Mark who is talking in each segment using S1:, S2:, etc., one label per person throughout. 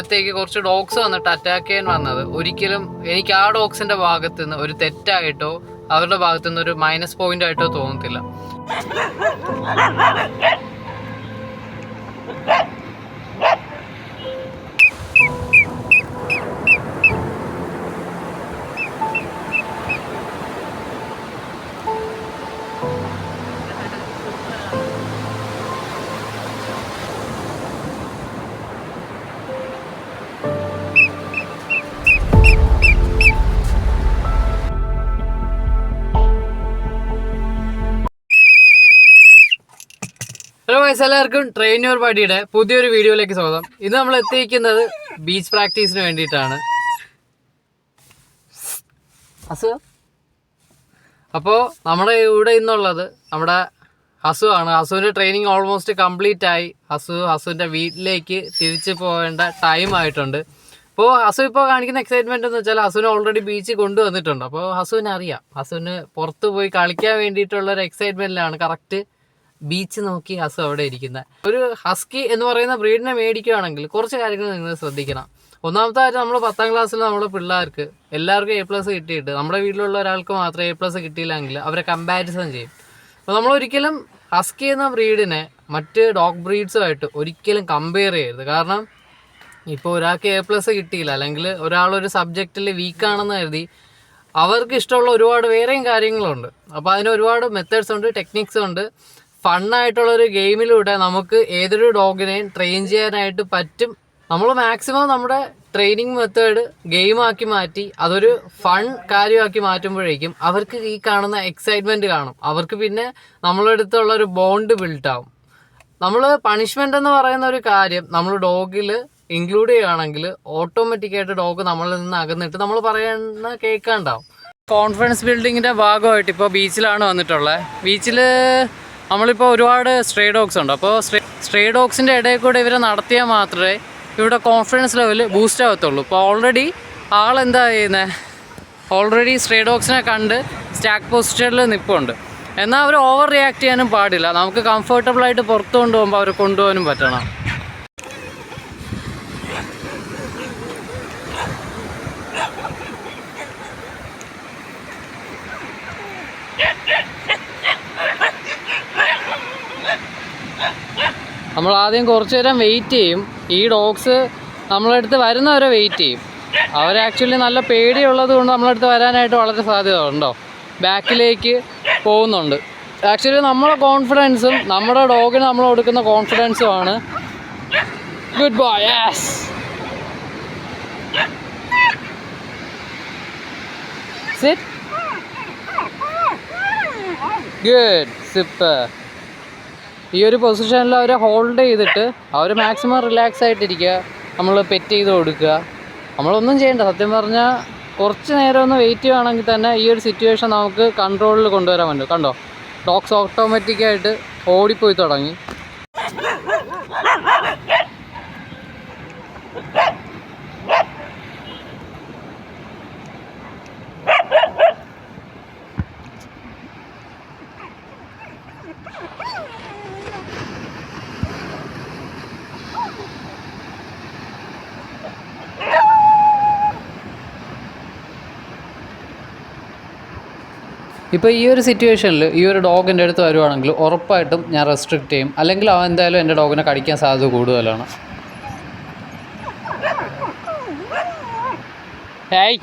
S1: അടുത്തേക്ക് കുറച്ച് ഡോഗ്സ് വന്നിട്ട് അറ്റാക്ക് ചെയ്യാൻ വന്നത്. ഒരിക്കലും എനിക്ക് ആ ഡോഗ്സിന്റെ ഭാഗത്ത് നിന്ന് ഒരു തെറ്റായിട്ടോ അവരുടെ ഭാഗത്തു നിന്ന് ഒരു മൈനസ് പോയിന്റ് ആയിട്ടോ തോന്നത്തില്ല. ഹലോ ഗൈസ്, എല്ലാവർക്കും ട്രെയിൻ യുവർ ബഡിയുടെ പുതിയൊരു വീഡിയോയിലേക്ക് സ്വാഗതം. ഇന്ന് നമ്മൾ എത്തിയിരിക്കുന്നത് ബീച്ച് പ്രാക്ടീസിന് വേണ്ടിയിട്ടാണ്. അപ്പോൾ നമ്മുടെ ഇവിടെ ഇന്നുള്ളത് നമ്മുടെ ഹസു ആണ്. ഹസുവിൻ്റെ ട്രെയിനിങ് ഓൾമോസ്റ്റ് കംപ്ലീറ്റ് ആയി. ഹസുവിൻ്റെ വീട്ടിലേക്ക് തിരിച്ചു പോകേണ്ട ടൈം ആയിട്ടുണ്ട്. അപ്പോൾ ഹസു ഇപ്പോൾ കാണിക്കുന്ന എക്സൈറ്റ്മെൻറ്റ് എന്ന് വെച്ചാൽ ഹസുവിനെ ഓൾറെഡി ബീച്ചിൽ കൊണ്ടുവന്നിട്ടുണ്ട്. അപ്പോൾ ഹസുവിനെ അറിയാം, ഹസുവിന് പുറത്ത് പോയി കളിക്കാൻ വേണ്ടിയിട്ടുള്ളൊരു എക്സൈറ്റ്മെൻറ്റിലാണ് കറക്റ്റ് ബീച്ച് നോക്കി ഹസു അവിടെ ഇരിക്കുന്നത്. ഒരു ഹസ്കി എന്ന് പറയുന്ന ബ്രീഡിനെ മേടിക്കുകയാണെങ്കിൽ കുറച്ച് കാര്യങ്ങൾ നിങ്ങൾ ശ്രദ്ധിക്കണം. ഒന്നാമത്തെ കാര്യം, നമ്മൾ 10ാം ക്ലാസ്സിൽ നമ്മുടെ പിള്ളേർക്ക് എല്ലാവർക്കും A+ കിട്ടിയിട്ട് നമ്മുടെ വീട്ടിലുള്ള ഒരാൾക്ക് മാത്രമേ A+ കിട്ടിയില്ലെങ്കിൽ അവരെ കമ്പാരിസൺ ചെയ്യും. അപ്പോൾ നമ്മളൊരിക്കലും ഹസ്കി എന്ന ബ്രീഡിനെ മറ്റ് ഡോഗ് ബ്രീഡ്സുമായിട്ട് ഒരിക്കലും കമ്പയർ ചെയ്യരുത്. കാരണം ഇപ്പോൾ ഒരാൾക്ക് A+ കിട്ടിയില്ല, അല്ലെങ്കിൽ ഒരാളൊരു സബ്ജക്റ്റിൽ വീക്കാണെന്ന് കരുതി അവർക്ക് ഇഷ്ടമുള്ള ഒരുപാട് വേറെയും കാര്യങ്ങളുണ്ട്. അപ്പോൾ അതിന് ഒരുപാട് മെത്തേഡ്സ് ഉണ്ട്, ടെക്നിക്സ് ഉണ്ട്. ഫണ്ണായിട്ടുള്ളൊരു ഗെയിമിലൂടെ നമുക്ക് ഏതൊരു ഡോഗിനെയും ട്രെയിൻ ചെയ്യാനായിട്ട് പറ്റും. നമ്മൾ മാക്സിമം നമ്മുടെ ട്രെയിനിങ് മെത്തേഡ് ഗെയിമാക്കി മാറ്റി അതൊരു ഫൺ കാര്യമാക്കി മാറ്റുമ്പോഴേക്കും അവർക്ക് ഈ കാണുന്ന എക്സൈറ്റ്മെൻറ്റ് കാണും. അവർക്ക് പിന്നെ നമ്മളുടെ അടുത്തുള്ളൊരു ബോണ്ട് ബിൽഡാവും. നമ്മൾ പണിഷ്മെൻ്റ് എന്ന് പറയുന്ന ഒരു കാര്യം നമ്മൾ ഡോഗിൽ ഇൻക്ലൂഡ് ചെയ്യുകയാണെങ്കിൽ ഓട്ടോമാറ്റിക്കായിട്ട് ഡോഗ് നമ്മളിൽ നിന്ന് അകന്നിട്ട് നമ്മൾ പറയുന്ന കേൾക്കാണ്ടാവും. കോൺഫിഡൻസ് ബിൽഡിങ്ങിൻ്റെ ഭാഗമായിട്ട് ഇപ്പോൾ ബീച്ചിലാണ് വന്നിട്ടുള്ളത്. ബീച്ചിൽ നമ്മളിപ്പോൾ ഒരുപാട് സ്ട്രേ ഡോഗ്സ് ഉണ്ട്. അപ്പോൾ സ്ട്രേ ഡോഗ്സിൻ്റെ ഇടയിൽ കൂടെ ഇവരെ നടത്തിയാൽ മാത്രമേ ഇവിടെ കോൺഫിഡൻസ് ലെവൽ ബൂസ്റ്റ് ആവത്തുള്ളൂ. ഇപ്പോൾ ഓൾറെഡി ആളെന്താ ചെയ്യുന്നത്, ഓൾറെഡി സ്ട്രേ ഡോഗ്സിനെ കണ്ട് സ്റ്റാക്ക് പൊസിഷനിൽ നിൽപ്പുണ്ട്. എന്നാൽ അവർ ഓവർ റിയാക്ട് ചെയ്യാനും പാടില്ല. നമുക്ക് കംഫർട്ടബിളായിട്ട് പുറത്ത് കൊണ്ടുപോകുമ്പോൾ അവരെ കൊണ്ടുപോകാനും പറ്റണം. നമ്മൾ ആദ്യം കുറച്ച് നേരം വെയിറ്റ് ചെയ്യും. ഈ ഡോഗ്സ് നമ്മളടുത്ത് വരുന്നവരെ വെയിറ്റ് ചെയ്യും. അവർ ആക്ച്വലി നല്ല പേടിയുള്ളത് കൊണ്ട് നമ്മളടുത്ത് വരാനായിട്ട് വളരെ സാധ്യത ഉണ്ടോ, ബാക്കിലേക്ക് പോകുന്നുണ്ട്. ആക്ച്വലി നമ്മളെ കോൺഫിഡൻസും നമ്മുടെ ഡോഗിന് നമ്മൾ കൊടുക്കുന്ന കോൺഫിഡൻസുമാണ്. Good boy, yes, sit, good, super. ഈ ഒരു പൊസിഷനിൽ അവരെ ഹോൾഡ് ചെയ്തിട്ട് അവർ മാക്സിമം റിലാക്സ് ആയിട്ടിരിക്കുക. നമ്മൾ പെറ്റ് ചെയ്ത് കൊടുക്കുക, നമ്മളൊന്നും ചെയ്യേണ്ട. സത്യം പറഞ്ഞാൽ കുറച്ച് നേരം ഒന്ന് വെയിറ്റ് ചെയ്യുകയാണെങ്കിൽ തന്നെ ഈ ഒരു സിറ്റുവേഷൻ നമുക്ക് കൺട്രോളിൽ കൊണ്ടുവരാൻ പറ്റും. കണ്ടോ, ഡോഗ്സ് ഓട്ടോമാറ്റിക്കായിട്ട് ഓടിപ്പോയി തുടങ്ങി. ഇപ്പോൾ ഈ ഒരു സിറ്റുവേഷനിൽ ഈ ഒരു ഡോഗിൻ്റെ അടുത്ത് വരുവാണെങ്കിൽ ഉറപ്പായിട്ടും ഞാൻ റെസ്ട്രിക്റ്റ് ചെയ്യും, അല്ലെങ്കിൽ അവൻ എന്തായാലും എൻ്റെ ഡോഗിനെ കടിക്കാൻ സാധ്യത കൂടുതലാണ്. Hey,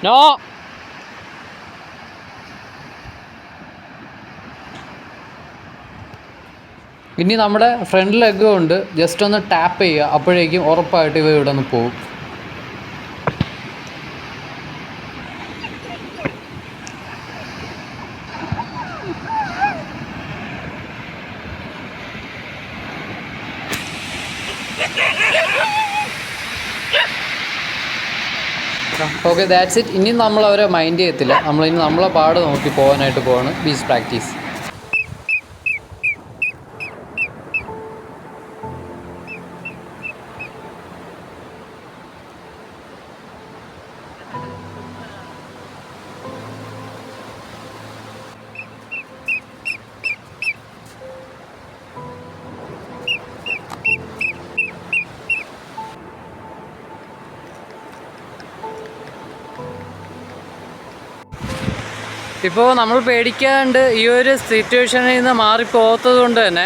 S1: no. ഇനി നമ്മുടെ ഫ്രണ്ട് ലെഗ് കൊണ്ട് ജസ്റ്റ് ഒന്ന് ടാപ്പ് ചെയ്യുക, അപ്പോഴേക്കും ഉറപ്പായിട്ട് ഇവ ഇവിടെ നിന്ന് പോകും. Okay, that's it. ഇനി നമ്മൾ അവരെ മൈൻഡ് ചെയ്യത്തില്ല. നമ്മളിനി നമ്മളെ പാട് നോക്കി പോകാനായിട്ട് പോവാണ് ബീച്ച് പ്രാക്ടീസ്. ഇപ്പോൾ നമ്മൾ പേടിക്കാണ്ട് ഈ ഒരു സിറ്റുവേഷനിൽ നിന്ന് മാറിപ്പോകാത്തത് കൊണ്ട് തന്നെ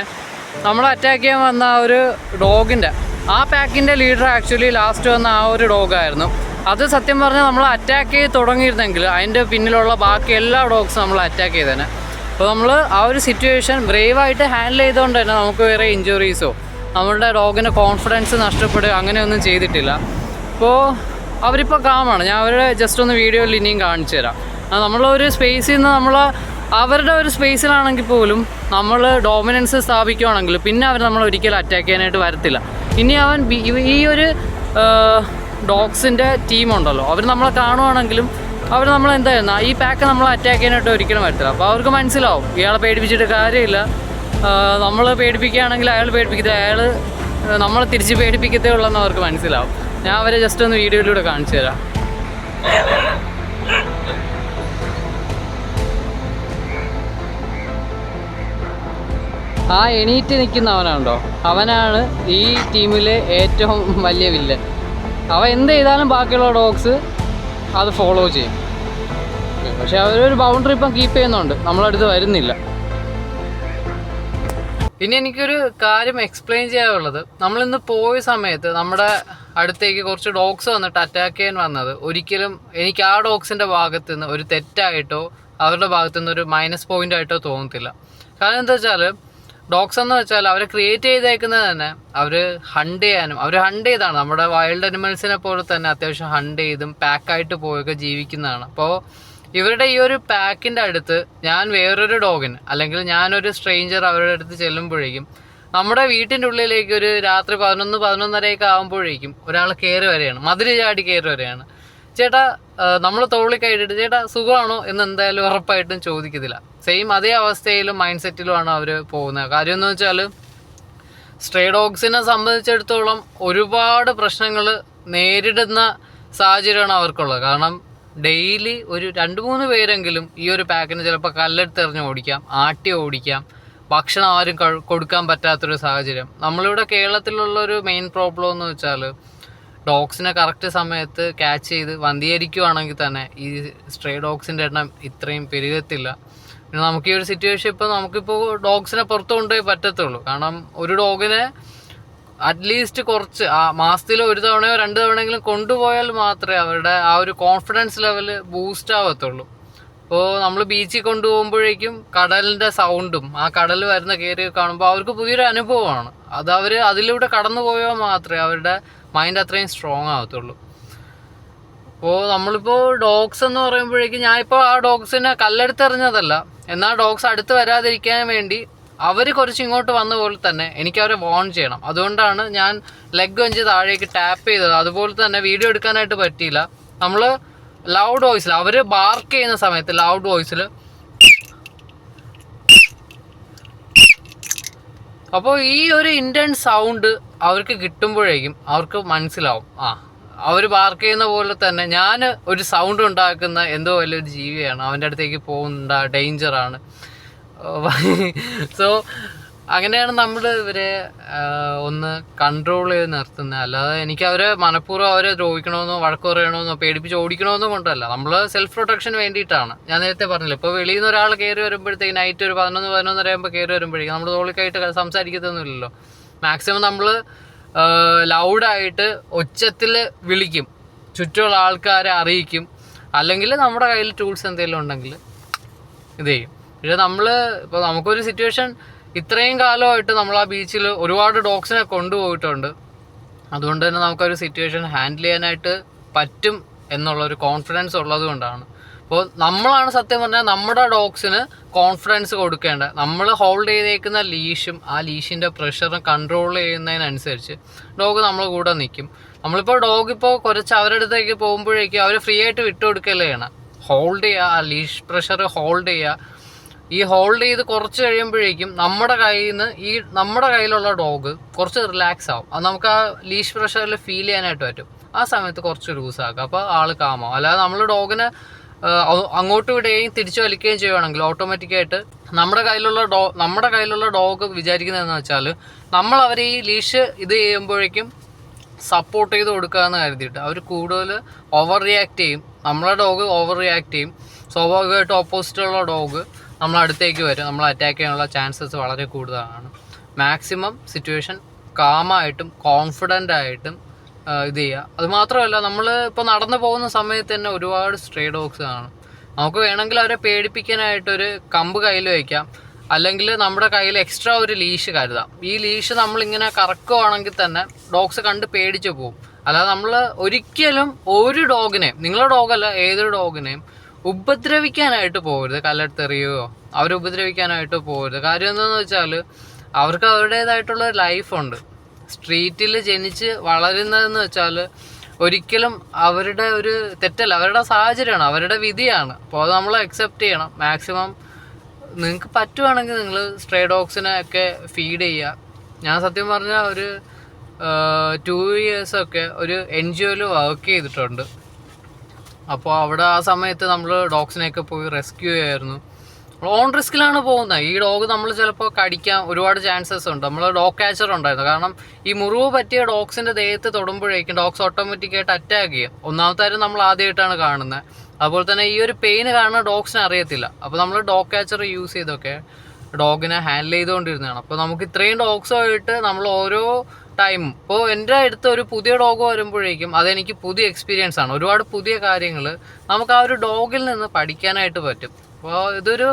S1: നമ്മൾ അറ്റാക്ക് ചെയ്യാൻ വന്ന ആ ഒരു ഡോഗിൻ്റെ ആ പാക്കിൻ്റെ ലീഡർ ആക്ച്വലി ലാസ്റ്റ് വന്ന ആ ഒരു ഡോഗായിരുന്നു. അത് സത്യം പറഞ്ഞാൽ നമ്മൾ അറ്റാക്ക് ചെയ്ത് തുടങ്ങിയിരുന്നെങ്കിൽ അതിൻ്റെ പിന്നിലുള്ള ബാക്കി എല്ലാ ഡോഗ്സും നമ്മൾ അറ്റാക്ക് ചെയ്തേനെ. അപ്പോൾ നമ്മൾ ആ ഒരു സിറ്റുവേഷൻ ബ്രേവായിട്ട് ഹാൻഡിൽ ചെയ്തുകൊണ്ട് തന്നെ നമുക്ക് വേറെ ഇഞ്ചുറീസോ നമ്മളുടെ ഡോഗിൻ്റെ കോൺഫിഡൻസ് നഷ്ടപ്പെടുക അങ്ങനെയൊന്നും ചെയ്തിട്ടില്ല. അപ്പോൾ അവരിപ്പോൾ കാമാണ്. ഞാൻ അവരുടെ ജസ്റ്റ് ഒന്ന് വീഡിയോയിൽ ഇനിയും കാണിച്ചു തരാം. നമ്മളൊരു സ്പേസിൽ നിന്ന് അവരുടെ ഒരു സ്പേസിലാണെങ്കിൽ പോലും നമ്മൾ ഡോമിനൻസ് സ്ഥാപിക്കുകയാണെങ്കിൽ പിന്നെ അവർ നമ്മൾ ഒരിക്കലും അറ്റാക്ക് ചെയ്യാനായിട്ട് വരത്തില്ല. ഇനി ഈ ഒരു ഡോഗ്സിൻ്റെ ടീമുണ്ടല്ലോ, അവർ നമ്മളെ കാണുവാണെങ്കിലും അവർ നമ്മൾ എന്തായിരുന്നു ഈ പാക്ക് നമ്മൾ അറ്റാക്ക് ചെയ്യാനായിട്ട് ഒരിക്കലും വരത്തില്ല. അപ്പോൾ അവർക്ക് മനസ്സിലാവും ഇയാളെ പേടിപ്പിച്ചിട്ട് കാര്യമില്ല, നമ്മൾ പേടിപ്പിക്കുകയാണെങ്കിൽ അയാൾ പേടിപ്പിക്കത്തില്ല, അയാൾ നമ്മളെ തിരിച്ച് പേടിപ്പിക്കത്തേ ഉള്ളെന്ന് അവർക്ക് മനസ്സിലാവും. ഞാൻ അവരെ ജസ്റ്റ് ഒന്ന് വീഡിയോയിലൂടെ കാണിച്ചു തരാം. ആ എണീറ്റ് നിൽക്കുന്നവനുണ്ടോ, അവനാണ് ഈ ടീമിലെ ഏറ്റവും വലിയ വില്ലൻ. അവൻ എന്ത് ചെയ്താലും ബാക്കിയുള്ള ഡോഗ്സ് അത് ഫോളോ ചെയ്യും. പക്ഷെ അവരൊരു ബൗണ്ടറി ഇപ്പം കീപ്പ് ചെയ്യുന്നുണ്ട്, നമ്മളടുത്ത് വരുന്നില്ല. പിന്നെ എനിക്കൊരു കാര്യം എക്സ്പ്ലെയിൻ ചെയ്യാനുള്ളത്, നമ്മളിന്ന് പോയ സമയത്ത് നമ്മുടെ അടുത്തേക്ക് കുറച്ച് ഡോഗ്സ് വന്നിട്ട് അറ്റാക്ക് ചെയ്യാൻ വന്നത് ഒരിക്കലും എനിക്ക് ആ ഡോഗ്സിൻ്റെ ഭാഗത്തു നിന്ന് ഒരു തെറ്റായിട്ടോ അവരുടെ ഭാഗത്തു നിന്ന് ഒരു മൈനസ് പോയിൻ്റ് ആയിട്ടോ തോന്നത്തില്ല. കാരണം എന്താ വെച്ചാൽ ഡോഗ്സ് എന്ന് വെച്ചാൽ അവരെ ക്രിയേറ്റ് ചെയ്തേക്കുന്നത് തന്നെ അവർ ഹണ്ട് ചെയ്യാനും, അവർ ഹണ്ട് ചെയ്താണ് നമ്മുടെ വൈൽഡ് അനിമൽസിനെ പോലെ തന്നെ അത്യാവശ്യം ഹണ്ട് ചെയ്തും പാക്കായിട്ട് പോയൊക്കെ ജീവിക്കുന്നതാണ്. അപ്പോൾ ഇവരുടെ ഈ ഒരു പാക്കിൻ്റെ അടുത്ത് ഞാൻ വേറൊരു ഡോഗിന് അല്ലെങ്കിൽ ഞാനൊരു സ്ട്രേഞ്ചർ അവരുടെ അടുത്ത് ചെല്ലുമ്പോഴേക്കും നമ്മുടെ വീട്ടിൻ്റെ ഉള്ളിലേക്ക് ഒരു രാത്രി 11-11:30 ആകുമ്പോഴേക്കും ഒരാൾ കയറി വരികയാണ്, മതില് ചാടി കയറി വരികയാണ്. ചേട്ടാ നമ്മൾ തോളിൽ കൈയിട്ടിട്ട് ചേട്ടാ സുഖമാണോ എന്ന് എന്തായാലും ഉറപ്പായിട്ടും ചോദിക്കത്തില്ല. സെയിം അതേ അവസ്ഥയിലും മൈൻഡ് സെറ്റിലുമാണ് അവർ പോകുന്നത്. കാര്യം എന്ന് വെച്ചാൽ സ്ട്രേ ഡോഗ്സിനെ സംബന്ധിച്ചിടത്തോളം ഒരുപാട് പ്രശ്നങ്ങൾ നേരിടുന്ന സാഹചര്യമാണ് അവർക്കുള്ളത്. കാരണം ഡെയിലി ഒരു 2-3 പേരെങ്കിലും ഈ ഒരു പാക്കിന് ചിലപ്പോൾ കല്ലെടുത്തെറിഞ്ഞ് ഓടിക്കാം, ആട്ടി ഓടിക്കാം, ഭക്ഷണം ആരും കൊടുക്കാൻ പറ്റാത്തൊരു സാഹചര്യം. നമ്മളിവിടെ കേരളത്തിലുള്ളൊരു മെയിൻ പ്രോബ്ലം എന്ന് വെച്ചാൽ ഡോഗ്സിനെ കറക്റ്റ് സമയത്ത് ക്യാച്ച് ചെയ്ത് വന്ധീകരിക്കുകയാണെങ്കിൽ തന്നെ ഈ സ്ട്രേ ഡോഗ്സിൻ്റെ എണ്ണം ഇത്രയും പെരുകത്തില്ല. പിന്നെ നമുക്ക് ഈ ഒരു സിറ്റുവേഷൻ ഇപ്പോൾ നമുക്കിപ്പോൾ ഡോഗ്സിനെ പുറത്ത് കൊണ്ടുപോയി പറ്റത്തുള്ളൂ. കാരണം ഒരു ഡോഗിനെ അറ്റ്ലീസ്റ്റ് കുറച്ച് മാസത്തിൽ 1 തവണയോ 2 തവണയെങ്കിലും കൊണ്ടുപോയാൽ മാത്രമേ അവരുടെ ആ ഒരു കോൺഫിഡൻസ് ലെവല് ബൂസ്റ്റ് ആവത്തുള്ളൂ. അപ്പോൾ നമ്മൾ ബീച്ചിൽ കൊണ്ടുപോകുമ്പോഴേക്കും കടലിൻ്റെ സൗണ്ടും ആ കടൽ വരുന്ന കയറി കാണുമ്പോൾ അവർക്ക് പുതിയൊരു അനുഭവമാണ്. അത് അവർ അതിലൂടെ കടന്നു പോയാൽ മാത്രമേ അവരുടെ മൈൻഡ് അത്രയും സ്ട്രോങ് ആവത്തുള്ളൂ. അപ്പോൾ നമ്മളിപ്പോൾ ഡോഗ്സ് എന്ന് പറയുമ്പോഴേക്കും ഞാനിപ്പോൾ ആ ഡോഗ്സിനെ കല്ലെടുത്തെറിഞ്ഞതല്ല, എന്നാൽ ഡോഗ്സ് അടുത്ത് വരാതിരിക്കാൻ വേണ്ടി അവർ കുറച്ച് ഇങ്ങോട്ട് വന്ന പോലെ തന്നെ എനിക്ക് അവരെ വാൺ ചെയ്യണം. അതുകൊണ്ടാണ് ഞാൻ ലെഗ് വെഞ്ച് താഴേക്ക് ടാപ്പ് ചെയ്തത്. അതുപോലെ തന്നെ വീഡിയോ എടുക്കാനായിട്ട് പറ്റിയില്ല. നമ്മൾ ലൗഡ് വോയിസിൽ അവർ ബാർക്ക് ചെയ്യുന്ന സമയത്ത് ലൗഡ് വോയിസിൽ അപ്പോൾ ഈ ഒരു ഇൻറ്റൻസ് സൗണ്ട് അവർക്ക് കിട്ടുമ്പോഴേക്കും അവർക്ക് മനസ്സിലാവും അവർ ബാർക്ക് ചെയ്യുന്ന പോലെ തന്നെ ഞാൻ ഒരു സൗണ്ട് ഉണ്ടാക്കുന്ന എന്തോ വലിയൊരു ജീവിയാണ്, അവൻ്റെ അടുത്തേക്ക് പോകുന്നുണ്ട്, ഡേഞ്ചറാണ്. സോ അങ്ങനെയാണ് നമ്മൾ ഇവരെ ഒന്ന് കൺട്രോൾ ചെയ്ത് നിർത്തുന്നത്. അല്ലാതെ എനിക്ക് അവരെ മനഃപൂർവ്വം അവരെ ദ്രോഹിക്കണമെന്നോ വഴക്ക് പറയണമെന്നോ പേടിപ്പിച്ച് ഓടിക്കണമെന്നോ കൊണ്ടല്ല, നമ്മൾ സെൽഫ് പ്രൊട്ടക്ഷന് വേണ്ടിയിട്ടാണ്. ഞാൻ നേരത്തെ പറഞ്ഞില്ല, ഇപ്പോൾ വെളിയിൽ നിന്ന് ഒരാൾ കയറി വരുമ്പോഴത്തേക്ക് നൈറ്റ് ഒരു 11-11:30 ആകുമ്പോൾ കയറി വരുമ്പോഴേക്കും നമ്മൾ തോളിക്കായിട്ട് സംസാരിക്കത്തൊന്നുമില്ലല്ലോ. മാക്സിമം നമ്മൾ ലൗഡായിട്ട് ഒച്ചത്തിൽ വിളിക്കും, ചുറ്റുമുള്ള ആൾക്കാരെ അറിയിക്കും, അല്ലെങ്കിൽ നമ്മുടെ കയ്യിൽ ടൂൾസ് എന്തെങ്കിലും ഉണ്ടെങ്കിൽ ഇത് ചെയ്യും. പക്ഷേ നമ്മൾ ഇപ്പോൾ നമുക്കൊരു സിറ്റുവേഷൻ ഇത്രയും കാലമായിട്ട് നമ്മൾ ആ ബീച്ചിൽ ഒരുപാട് ഡോഗ്സിനെ കൊണ്ടുപോയിട്ടുണ്ട്. അതുകൊണ്ട് തന്നെ നമുക്കൊരു സിറ്റുവേഷൻ ഹാൻഡിൽ ചെയ്യാനായിട്ട് പറ്റും എന്നുള്ളൊരു കോൺഫിഡൻസ് ഉള്ളത് കൊണ്ടാണ്. അപ്പോൾ നമ്മളാണ് സത്യം പറഞ്ഞാൽ നമ്മുടെ ഡോഗ്സിന് കോൺഫിഡൻസ് കൊടുക്കേണ്ടത്. നമ്മൾ ഹോൾഡ് ചെയ്തേക്കുന്ന ലീഷും ആ ലീഷിൻ്റെ പ്രഷറും കൺട്രോൾ ചെയ്യുന്നതിനനുസരിച്ച് ഡോഗ് നമ്മളെ കൂടെ നിൽക്കും. നമ്മളിപ്പോൾ ഡോഗ് ഇപ്പോൾ കുറച്ച് അവരുടെ അടുത്തേക്ക് പോകുമ്പോഴേക്കും അവർ ഫ്രീ ആയിട്ട് വിട്ടുകൊടുക്കല്ലേ ചെയ്യണം. ഹോൾഡ് ചെയ്യുക, ആ ലീഷ് പ്രഷർ ഹോൾഡ് ചെയ്യുക. ഈ ഹോൾഡ് ചെയ്ത് കുറച്ച് കഴിയുമ്പോഴേക്കും നമ്മുടെ കയ്യിലുള്ള ഡോഗ് കുറച്ച് റിലാക്സ് ആവും. അത് നമുക്ക് ആ ലീഷ് പ്രഷറിൽ ഫീൽ ചെയ്യാനായിട്ട് പറ്റും. ആ സമയത്ത് കുറച്ച് ലൂസാക്കുക, അപ്പോൾ ആൾ കാമാവും. അല്ലാതെ നമ്മൾ ഡോഗിനെ അങ്ങോട്ട് വിടുകയും തിരിച്ചു വലിക്കുകയും ചെയ്യുകയാണെങ്കിൽ ഓട്ടോമാറ്റിക്കായിട്ട് നമ്മുടെ കയ്യിലുള്ള ഡോഗ് വിചാരിക്കുന്നതെന്ന് വെച്ചാൽ നമ്മൾ അവരെ ഈ ലീഷ് ഇത് ചെയ്യുമ്പോഴേക്കും സപ്പോർട്ട് ചെയ്ത് കൊടുക്കുക എന്ന് കരുതിയിട്ട് അവർ കൂടുതൽ ഓവർ റിയാക്ട് ചെയ്യും. നമ്മളെ ഡോഗ് ഓവർ റിയാക്ട് ചെയ്യും. സ്വാഭാവികമായിട്ടും ഓപ്പോസിറ്റുള്ള ഡോഗ് നമ്മളടുത്തേക്ക് വരും, നമ്മൾ അറ്റാക്ക് ചെയ്യാനുള്ള ചാൻസസ് വളരെ കൂടുതലാണ്. മാക്സിമം സിറ്റുവേഷൻ കാമായിട്ടും കോൺഫിഡൻ്റ് ആയിട്ടും ഇത് ചെയ്യുക. അതുമാത്രമല്ല, നമ്മൾ ഇപ്പോൾ നടന്നു പോകുന്ന സമയത്ത് തന്നെ ഒരുപാട് സ്ട്രേ ഡോഗ്സ് കാണും. നമുക്ക് വേണമെങ്കിൽ അവരെ പേടിപ്പിക്കാനായിട്ടൊരു കമ്പ് കയ്യിൽ വയ്ക്കാം, അല്ലെങ്കിൽ നമ്മുടെ കയ്യിൽ എക്സ്ട്രാ ഒരു ലീഷ് കരുതാം. ഈ ലീഷ് നമ്മളിങ്ങനെ കറക്കുവാണെങ്കിൽ തന്നെ ഡോഗ്സ് കണ്ട് പേടിച്ച് പോകും. അല്ലാതെ നമ്മൾ ഒരിക്കലും ഒരു ഡോഗിനെയും, നിങ്ങളുടെ ഡോഗല്ല ഏതൊരു ഡോഗിനെയും ഉപദ്രവിക്കാനായിട്ട് പോകരുത്. കല്ലെടുത്തെറിയുകയോ അവരെ ഉപദ്രവിക്കാനായിട്ട് പോകരുത്. കാര്യം എന്താണെന്ന് വെച്ചാൽ അവർക്ക് അവരുടേതായിട്ടുള്ള ലൈഫുണ്ട്. സ്ട്രീറ്റിൽ ജനിച്ച് വളരുന്നതെന്ന് വെച്ചാൽ ഒരിക്കലും അവരുടെ ഒരു തെറ്റല്ല, അവരുടെ സാഹചര്യമാണ്, അവരുടെ വിധിയാണ്. അപ്പോൾ അത് നമ്മൾ അക്സെപ്റ്റ് ചെയ്യണം. മാക്സിമം നിങ്ങൾക്ക് പറ്റുവാണെങ്കിൽ നിങ്ങൾ സ്ട്രേ ഡോഗ്സിനെ ഒക്കെ ഫീഡ് ചെയ്യുക. ഞാൻ സത്യം പറഞ്ഞാൽ ഒരു 2 years ഒരു NGOയിൽ വർക്ക് ചെയ്തിട്ടുണ്ട്. അപ്പോൾ അവിടെ ആ സമയത്ത് നമ്മൾ ഡോഗ്സിനെയൊക്കെ പോയി റെസ്ക്യൂ ചെയ്യായിരുന്നു. ഓൺ റിസ്കിലാണ് പോകുന്നത്. ഈ ഡോഗ് നമ്മൾ ചിലപ്പോൾ കടിക്കാൻ ഒരുപാട് ചാൻസസ് ഉണ്ട്. നമ്മൾ ഡോഗ് ക്യാച്ചർ ഉണ്ടായിരുന്നു. കാരണം ഈ മുറിവ് പറ്റിയ ഡോഗ്സിൻ്റെ ദേഹത്ത് തൊടുമ്പോഴേക്കും ഡോഗ്സ് ഓട്ടോമാറ്റിക്കായിട്ട് അറ്റാക്ക് ചെയ്യും. ഒന്നാമത്തെ കാര്യം നമ്മൾ ആദ്യമായിട്ടാണ് കാണുന്നത്. അതുപോലെ തന്നെ ഈ ഒരു പെയിന് കാണുന്ന ഡോഗ്സിനെ അറിയത്തില്ല. അപ്പോൾ നമ്മൾ ഡോഗ് ക്യാച്ചർ യൂസ് ചെയ്തൊക്കെ ഡോഗിനെ ഹാൻഡിൽ ചെയ്തുകൊണ്ടിരുന്നതാണ്. അപ്പോൾ നമുക്ക് ഇത്രയും ഡോഗ്സുമായിട്ട് നമ്മൾ ഓരോ ടൈമും, ഇപ്പോൾ എൻ്റെ അടുത്ത് ഒരു പുതിയ ഡോഗ് വരുമ്പോഴേക്കും അതെനിക്ക് പുതിയ എക്സ്പീരിയൻസ് ആണ്. ഒരുപാട് പുതിയ കാര്യങ്ങൾ നമുക്ക് ആ ഒരു ഡോഗിൽ നിന്ന് പഠിക്കാനായിട്ട് പറ്റും. അപ്പോൾ ഇതൊരു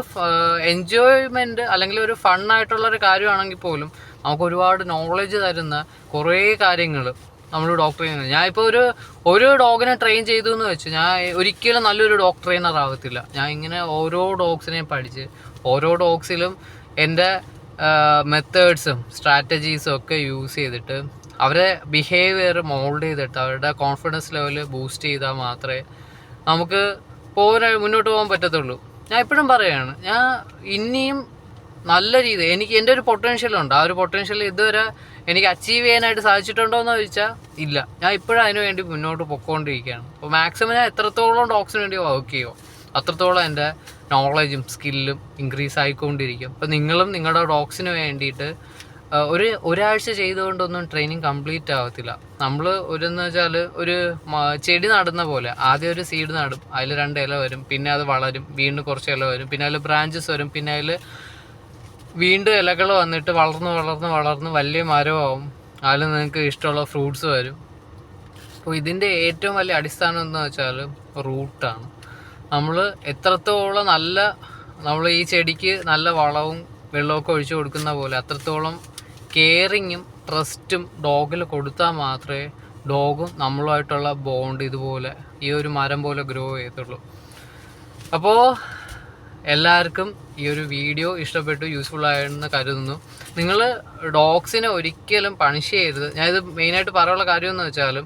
S1: എൻജോയ്മെൻറ്റ് അല്ലെങ്കിൽ ഒരു ഫണ്ണായിട്ടുള്ളൊരു കാര്യമാണെങ്കിൽ പോലും നമുക്ക് ഒരുപാട് നോളജ് തരുന്ന കുറേ കാര്യങ്ങൾ നമ്മൾ ഡോക്ടർ ചെയ്യുന്നത്. ഞാൻ ഇപ്പോൾ ഒരു ഡോഗിനെ ട്രെയിൻ ചെയ്തു എന്ന് വെച്ച് ഞാൻ ഒരിക്കലും നല്ലൊരു ഡോഗ് ട്രെയിനർ ആവത്തില്ല. ഞാൻ ഇങ്ങനെ ഓരോ ഡോഗ്സിനെയും പഠിച്ച് ഓരോ ഡോഗ്സിലും എൻ്റെ മെത്തേഡ്സും സ്ട്രാറ്റജീസും ഒക്കെ യൂസ് ചെയ്തിട്ട് അവരെ ബിഹേവിയർ മോൾഡ് ചെയ്തിട്ട് അവരുടെ കോൺഫിഡൻസ് ലെവൽ ബൂസ്റ്റ് ചെയ്താൽ മാത്രമേ നമുക്ക് മുന്നോട്ട് പോകാൻ പറ്റത്തുള്ളൂ. ഞാൻ എപ്പോഴും പറയുകയാണ്, ഞാൻ ഇനിയും നല്ല രീതി എനിക്ക് എൻ്റെ ഒരു പൊട്ടൻഷ്യലുണ്ട്. ആ ഒരു പൊട്ടൻഷ്യൽ ഇതുവരെ എനിക്ക് അച്ചീവ് ചെയ്യാനായിട്ട് സാധിച്ചിട്ടുണ്ടോ എന്ന് ചോദിച്ചാൽ ഇല്ല. ഞാൻ ഇപ്പോഴും അതിന് വേണ്ടി മുന്നോട്ട് പൊയ്ക്കൊണ്ടിരിക്കുകയാണ്. അപ്പോൾ മാക്സിമം ഞാൻ എത്രത്തോളം ഡോഗ്സിന് വേണ്ടി വർക്ക് ചെയ്യുമോ അത്രത്തോളം എൻ്റെ നോളജും സ്കില്ലും ഇൻക്രീസ് ആയിക്കൊണ്ടിരിക്കും. അപ്പോൾ നിങ്ങളും നിങ്ങളുടെ ഡോഗ്സിന് വേണ്ടിയിട്ട് ഒരാഴ്ച ചെയ്തുകൊണ്ടൊന്നും ട്രെയിനിങ് കംപ്ലീറ്റ് ആവത്തില്ല. നമ്മൾ എന്ന് വെച്ചാൽ ഒരു ചെടി നടുന്ന പോലെ ആദ്യം ഒരു സീഡ് നടും, അതിൽ 2 ഇല വരും, പിന്നെ അത് വളരും, വീണ്ടും കുറച്ച് ഇല വരും, പിന്നെ അതിൽ ബ്രാഞ്ചസ് വരും, പിന്നെ അതിൽ വീണ്ടും ഇലകൾ വന്നിട്ട് വളർന്ന് വലിയ മരമാവും, അതിൽ നിങ്ങൾക്ക് ഇഷ്ടമുള്ള ഫ്രൂട്ട്സ് വരും. അപ്പോൾ ഇതിൻ്റെ ഏറ്റവും വലിയ അടിസ്ഥാനം എന്ന് വെച്ചാൽ റൂട്ടാണ്. നമ്മൾ എത്രത്തോളം നമ്മൾ ഈ ചെടിക്ക് നല്ല വളവും വെള്ളമൊക്കെ ഒഴിച്ചു കൊടുക്കുന്ന പോലെ അത്രത്തോളം കെയറിങ്ങും ട്രസ്റ്റും ഡോഗിൽ കൊടുത്താൽ മാത്രമേ ഡോഗും നമ്മളുമായിട്ടുള്ള ബോണ്ട് ഇതുപോലെ ഈ ഒരു മരം പോലെ ഗ്രോ ചെയ്യത്തുള്ളൂ. അപ്പോൾ എല്ലാവർക്കും ഈ ഒരു വീഡിയോ ഇഷ്ടപ്പെട്ടു, യൂസ്ഫുൾ ആയെന്ന് കരുതുന്നു. നിങ്ങൾ ഡോഗ്സിനെ ഒരിക്കലും പണിഷ് ചെയ്യരുത്. ഞാനിത് മെയിനായിട്ട് പറയാനുള്ള കാര്യം എന്ന് വെച്ചാൽ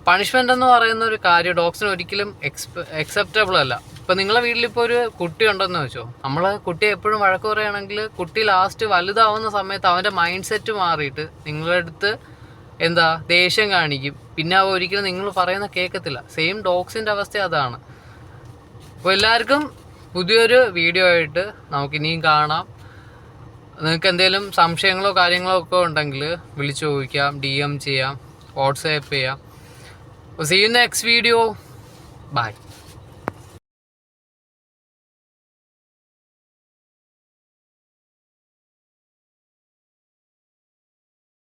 S1: പണിഷ്മെൻ്റ് എന്ന് പറയുന്ന ഒരു കാര്യം ഡോഗ്സിന് ഒരിക്കലും അക്സെപ്റ്റബിൾ അല്ല. ഇപ്പം നിങ്ങളെ വീട്ടിലിപ്പോൾ ഒരു കുട്ടി ഉണ്ടെന്ന് വെച്ചോ, നമ്മൾ കുട്ടിയെ എപ്പോഴും വഴക്ക് പറയുകയാണെങ്കിൽ കുട്ടി ലാസ്റ്റ് വലുതാവുന്ന സമയത്ത് അവൻ്റെ മൈൻഡ് സെറ്റ് മാറിയിട്ട് നിങ്ങളുടെ അടുത്ത് ദേഷ്യം കാണിക്കും. പിന്നെ അവ ഒരിക്കലും നിങ്ങൾ പറയുന്ന കേൾക്കത്തില്ല. സെയിം ഡോഗ്സിൻ്റെ അവസ്ഥ അതാണ്. അപ്പോൾ എല്ലാവർക്കും പുതിയൊരു വീഡിയോ ആയിട്ട് നമുക്കിനിയും കാണാം. നിങ്ങൾക്ക് എന്തെങ്കിലും സംശയങ്ങളോ കാര്യങ്ങളോ ഒക്കെ ഉണ്ടെങ്കിൽ വിളിച്ചു ചോദിക്കാം, DM ചെയ്യാം, വാട്സാപ്പ് ചെയ്യാം. See you in the next video. Bye.